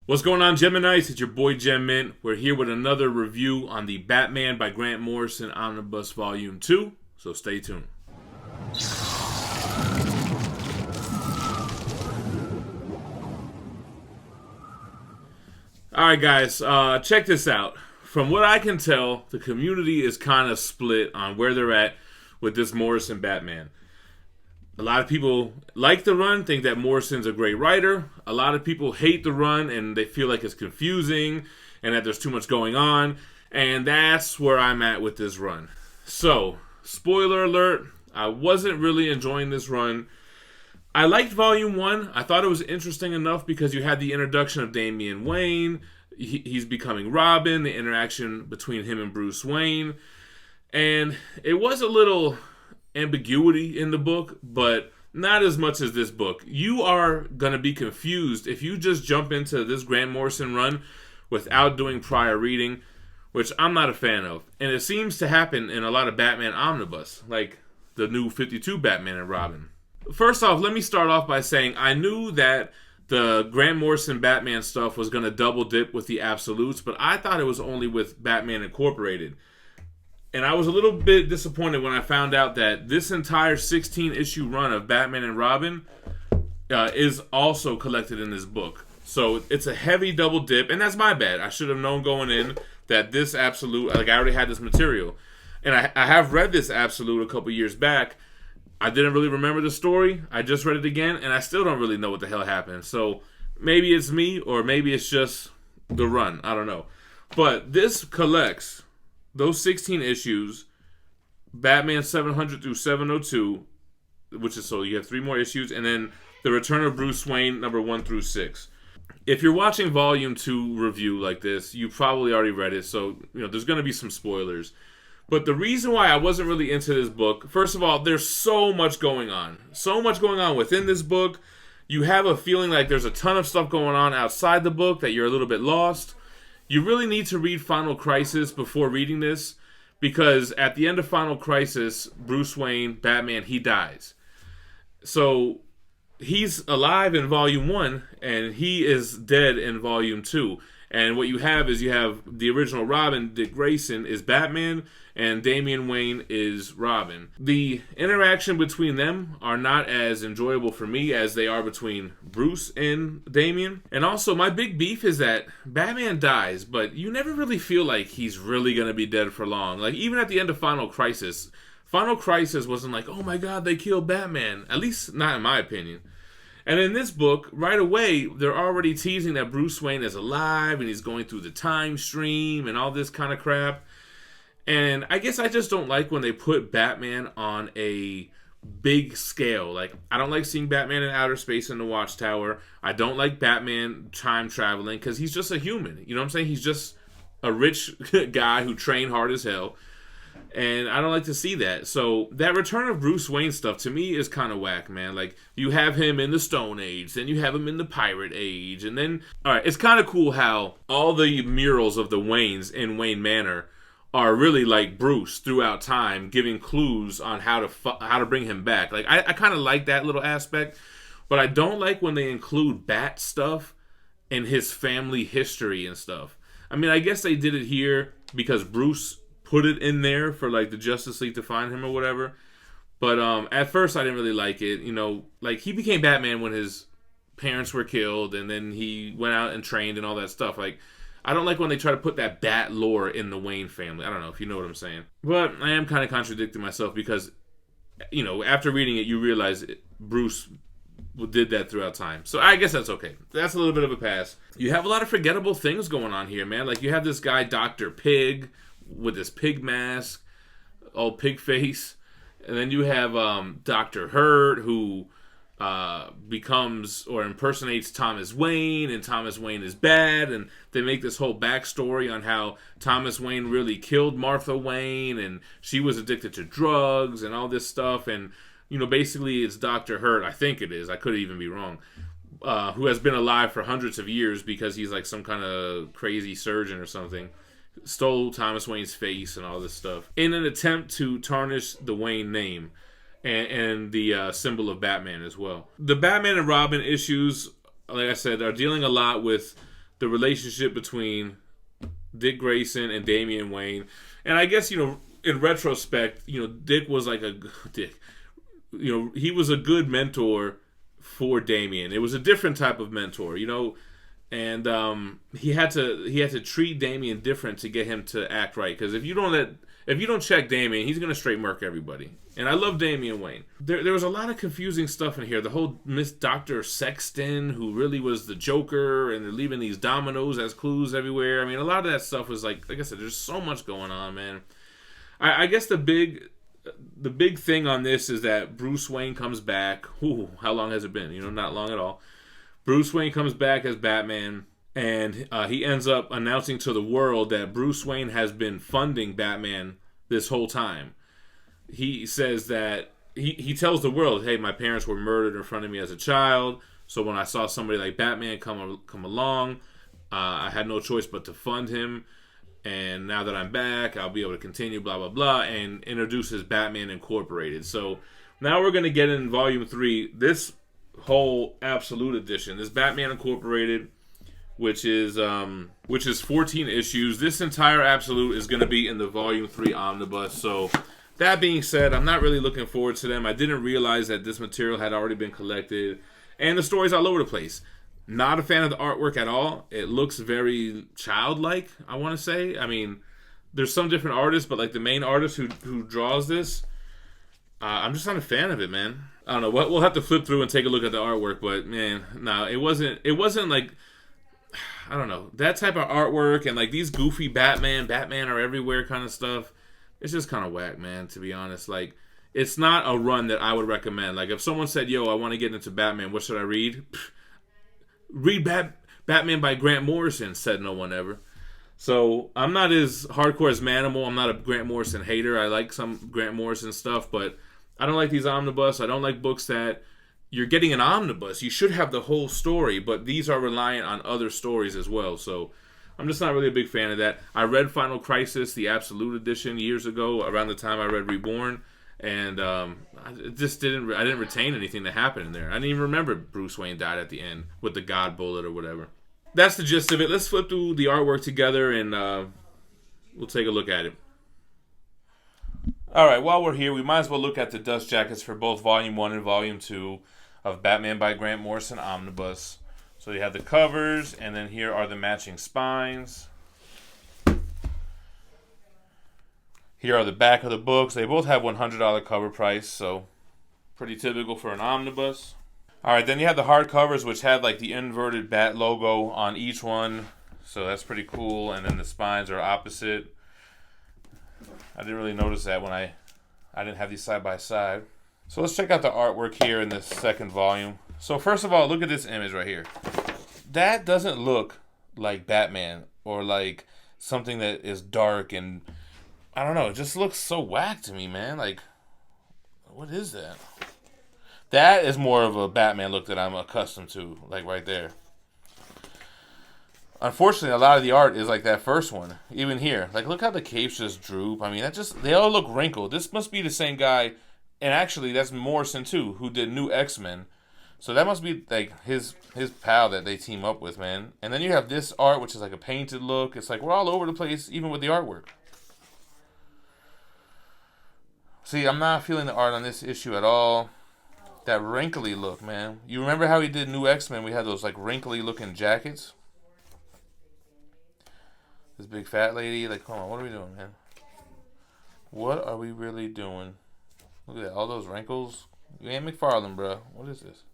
What's going on, Geminis? It's your boy Gem Mint. We're here with another review on the Batman by Grant Morrison Omnibus Volume 2, so stay tuned. Alright guys, check this out. From what I can tell, the community is kind of split on where they're at with this Morrison Batman. A lot of people like the run, think that Morrison's a great writer. A lot of people hate the run and they feel like it's confusing and that there's too much going on. And that's where I'm at with this run. So, spoiler alert, I wasn't really enjoying this run. I liked Volume 1. I thought it was interesting enough because you had the introduction of Damian Wayne. He's becoming Robin, the interaction between him and Bruce Wayne. And it was a little ambiguity in the book, but not as much as this book. You are going to be confused if you just jump into this Grant Morrison run without doing prior reading, which I'm not a fan of. And it seems to happen in a lot of Batman omnibus, like the new 52 Batman and Robin. First off, let me start off by saying I knew that the Grant Morrison Batman stuff was going to double dip with the Absolutes, but I thought it was only with Batman Incorporated. And I was a little bit disappointed when I found out that this entire 16-issue run of Batman and Robin is also collected in this book. So it's a heavy double dip, and that's my bad. I should have known going in that this Absolute, like I already had this material. And I have read this Absolute a couple years back. I didn't really remember the story. I just read it again, and I still don't really know what the hell happened. So maybe it's me, or maybe it's just the run. I don't know. But this collects those 16 issues, Batman 700 through 702, which is, so you have 3 more issues, and then The Return of Bruce Wayne, number 1 through 6. If you're watching Volume 2 review like this, you probably already read it, so there's going to be some spoilers. But the reason why I wasn't really into this book, first of all, there's so much going on. So much going on within this book. You have a feeling like there's a ton of stuff going on outside the book that you're a little bit lost. You really need to read Final Crisis before reading this, because at the end of Final Crisis, Bruce Wayne, Batman, he dies. So he's alive in Volume 1, and he is dead in Volume 2. And what you have is you have the original Robin, Dick Grayson, is Batman, and Damian Wayne is Robin. The interaction between them are not as enjoyable for me as they are between Bruce and Damian. And also, my big beef is that Batman dies, but you never really feel like he's really going to be dead for long. Like, even at the end of Final Crisis wasn't like, oh my god, they killed Batman. At least, not in my opinion. And in this book, right away, they're already teasing that Bruce Wayne is alive and he's going through the time stream and all this kind of crap. And I guess I just don't like when they put Batman on a big scale. Like, I don't like seeing Batman in outer space in the Watchtower. I don't like Batman time traveling because he's just a human. You know what I'm saying? He's just a rich guy who trained hard as hell. And I don't like to see that. So that Return of Bruce Wayne stuff to me is kind of whack, man. Like, you have him in the Stone Age, then you have him in the Pirate Age, and then, alright, it's kind of cool how all the murals of the Waynes in Wayne Manor are really like Bruce throughout time, giving clues on how to bring him back. Like, I kind of like that little aspect, but I don't like when they include Bat stuff in his family history and stuff. I mean, I guess they did it here because Bruce put it in there for like the Justice League to find him or whatever. But at first I didn't really like it. Like, he became Batman when his parents were killed, and then he went out and trained and all that stuff. Like, I don't like when they try to put that Bat lore in the Wayne family. I don't know if you know what I'm saying. But I am kind of contradicting myself because, after reading it, you realize Bruce did that throughout time. So I guess that's okay. That's a little bit of a pass. You have a lot of forgettable things going on here, man. Like, you have this guy, Dr. Pig, with his pig mask, all pig face. And then you have Dr. Hurt, who becomes or impersonates Thomas Wayne, and Thomas Wayne is bad, and they make this whole backstory on how Thomas Wayne really killed Martha Wayne, and she was addicted to drugs, and all this stuff. And, basically it's Dr. Hurt, I think it is, I could even be wrong, who has been alive for hundreds of years because he's like some kind of crazy surgeon or something. Stole Thomas Wayne's face and all this stuff in an attempt to tarnish the Wayne name and the symbol of Batman as well. The Batman and Robin issues, like I said, are dealing a lot with the relationship between Dick Grayson and Damian Wayne. And I guess, in retrospect, Dick was like he was a good mentor for Damian. It was a different type of mentor, and he had to treat Damian different to get him to act right. Because if you don't check Damian, he's gonna straight murk everybody. And I love Damian Wayne. There was a lot of confusing stuff in here. The whole Miss Dr. Sexton, who really was the Joker, and they're leaving these dominoes as clues everywhere. I mean, a lot of that stuff was like I said, there's so much going on, man. I guess the big thing on this is that Bruce Wayne comes back. Ooh, how long has it been? Not long at all. Bruce Wayne comes back as Batman, and he ends up announcing to the world that Bruce Wayne has been funding Batman this whole time. He says that he tells the world, hey, my parents were murdered in front of me as a child, so when I saw somebody like Batman come along, I had no choice but to fund him, and now that I'm back, I'll be able to continue, blah, blah, blah, and introduces Batman Incorporated. So now we're going to get in Volume 3, this whole Absolute Edition, this Batman Incorporated, which is 14 issues. This entire Absolute is going to be in the Volume 3 Omnibus, so that being said, I'm not really looking forward to them. I didn't realize that this material had already been collected. And the story's all over the place. Not a fan of the artwork at all. It looks very childlike, I want to say. I mean, there's some different artists, but like the main artist who draws this, I'm just not a fan of it, man. I don't know. We'll have to flip through and take a look at the artwork, but man, no, it wasn't like, I don't know, that type of artwork and like these goofy Batman are everywhere kind of stuff. It's just kind of whack, man, to be honest. Like, it's not a run that I would recommend. Like, if someone said, yo, I want to get into Batman, what should I read? Read Batman by Grant Morrison, said no one ever. So, I'm not as hardcore as Manimal. I'm not a Grant Morrison hater. I like some Grant Morrison stuff, but I don't like these omnibus. I don't like books that you're getting an omnibus. You should have the whole story, but these are reliant on other stories as well. So, I'm just not really a big fan of that. I read Final Crisis, the Absolute Edition, years ago, around the time I read Reborn, and I didn't retain anything that happened in there. I didn't even remember Bruce Wayne died at the end with the God bullet or whatever. That's the gist of it. Let's flip through the artwork together, and we'll take a look at it. All right, while we're here, we might as well look at the dust jackets for both Volume 1 and Volume 2 of Batman by Grant Morrison Omnibus. So you have the covers, and then here are the matching spines. Here are the back of the books. They both have $100 cover price, so pretty typical for an omnibus. All right, then you have the hardcovers, which have like the inverted bat logo on each one, so that's pretty cool. And then the spines are opposite. I didn't really notice that when I didn't have these side by side. So let's check out the artwork here in the second volume. So first of all, look at this image right here. That doesn't look like Batman or like something that is dark and I don't know. It just looks so whack to me, man. Like, what is that? That is more of a Batman look that I'm accustomed to, like right there. Unfortunately, a lot of the art is like that first one. Even here. Like, look how the capes just droop. I mean, they all look wrinkled. This must be the same guy. And actually, that's Morrison, too, who did New X-Men. So that must be, like, his pal that they team up with, man. And then you have this art, which is like a painted look. It's like we're all over the place, even with the artwork. See, I'm not feeling the art on this issue at all. That wrinkly look, man. You remember how he did New X-Men? We had those, like, wrinkly-looking jackets. This big fat lady. Like, come on, what are we doing, man? What are we really doing? Look at that, all those wrinkles. You ain't McFarlane, bro. What is this?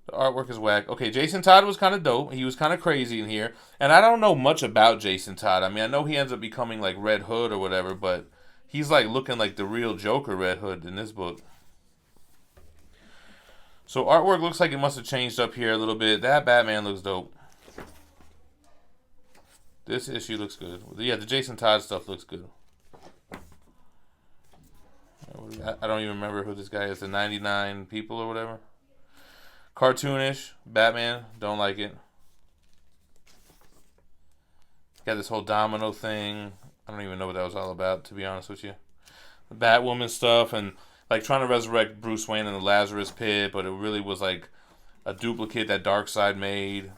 The artwork is whack. Okay, Jason Todd was kind of dope. He was kind of crazy in here. And I don't know much about Jason Todd. I mean, I know he ends up becoming like Red Hood or whatever, but he's like looking like the real Joker Red Hood in this book. So artwork looks like it must have changed up here a little bit. That Batman looks dope. This issue looks good. Yeah, the Jason Todd stuff looks good. I don't even remember who this guy is. The 99 People or whatever. Cartoonish. Batman. Don't like it. Got this whole domino thing. I don't even know what that was all about, to be honest with you. The Batwoman stuff and like trying to resurrect Bruce Wayne in the Lazarus Pit, but it really was like a duplicate that Darkseid made.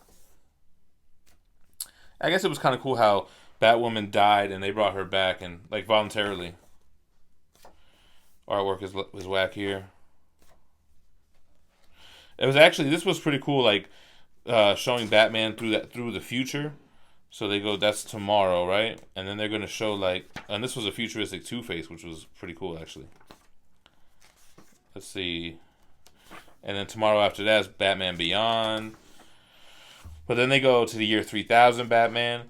I guess it was kind of cool how Batwoman died and they brought her back and like voluntarily. Artwork is whack here. It was actually, this was pretty cool, like showing Batman through the future. So they go, that's tomorrow, right? And then they're gonna show like, and this was a futuristic Two-Face, which was pretty cool actually. Let's see. And then tomorrow after that is Batman Beyond. But then they go to the year 3000 Batman.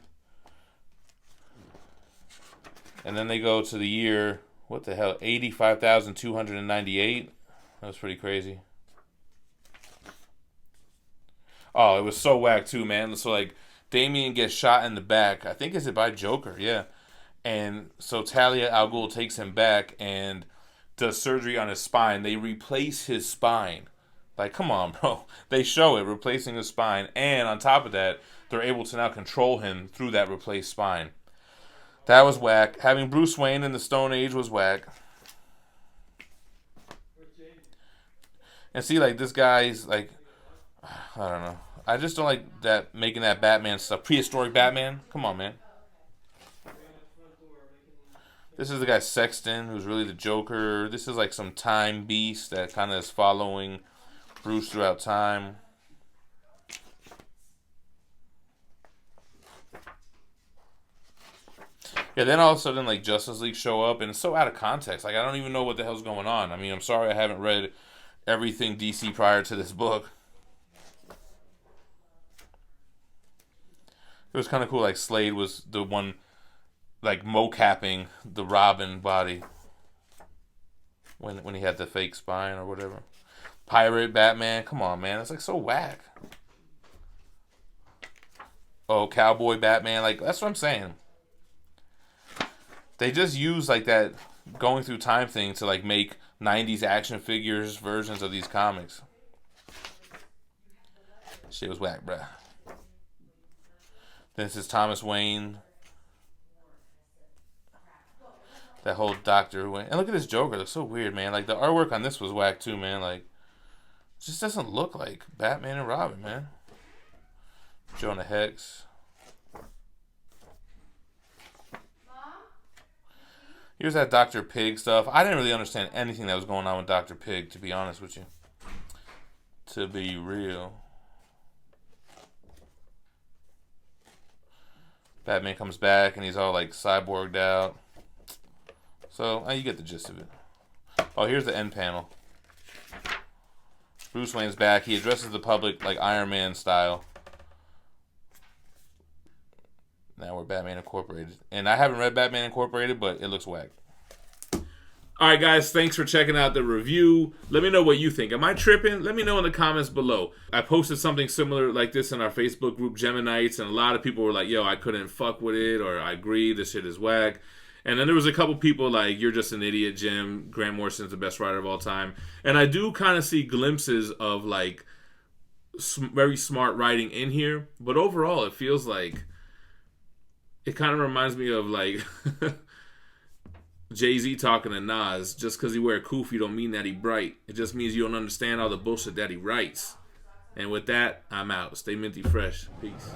And then they go to the year, what the hell, 85,298. That was pretty crazy. Oh, it was so whack too, man. So like Damian gets shot in the back. I think is it by Joker, yeah. And so Talia al Ghul takes him back and does surgery on his spine. They replace his spine. Like, come on, bro. They show it, replacing his spine. And on top of that, they're able to now control him through that replaced spine. That was whack. Having Bruce Wayne in the Stone Age was whack. And see, like, this guy's, like, I don't know. I just don't like that, making that Batman stuff. Prehistoric Batman? Come on, man. This is the guy Sexton, who's really the Joker. This is like some time beast that kind of is following Bruce throughout time. Yeah, then all of a sudden, like, Justice League show up, and it's so out of context. Like, I don't even know what the hell's going on. I mean, I'm sorry I haven't read everything DC prior to this book. It was kind of cool, like, Slade was the one, like, mocapping the Robin body when he had the fake spine or whatever. Pirate Batman, come on, man. It's, like, so whack. Oh, Cowboy Batman, like, that's what I'm saying. They just use, like, that going through time thing to, like, make 90s action figures versions of these comics. Shit was whack, bruh. This is Thomas Wayne. That whole Dr. Wayne. And look at this Joker. It looks so weird, man. Like, the artwork on this was whack, too, man. Like, it just doesn't look like Batman and Robin, man. Jonah Hex. Here's that Dr. Pig stuff. I didn't really understand anything that was going on with Dr. Pig, to be honest with you. To be real. Batman comes back and he's all like cyborged out. So, you get the gist of it. Oh, here's the end panel. Bruce Wayne's back. He addresses the public like Iron Man style. Now we're Batman Incorporated. And I haven't read Batman Incorporated, but it looks whack. Alright guys, thanks for checking out the review. Let me know what you think. Am I tripping? Let me know in the comments below. I posted something similar like this in our Facebook group, Geminites, and a lot of people were like, yo, I couldn't fuck with it, or I agree, this shit is whack. And then there was a couple people like, you're just an idiot, Jim. Grant Morrison's the best writer of all time. And I do kind of see glimpses of like very smart writing in here. But overall, it feels like, it kind of reminds me of like Jay-Z talking to Nas. Just because he wear kufi don't mean that he bright. It just means you don't understand all the bullshit that he writes. And with that, I'm out. Stay minty fresh. Peace.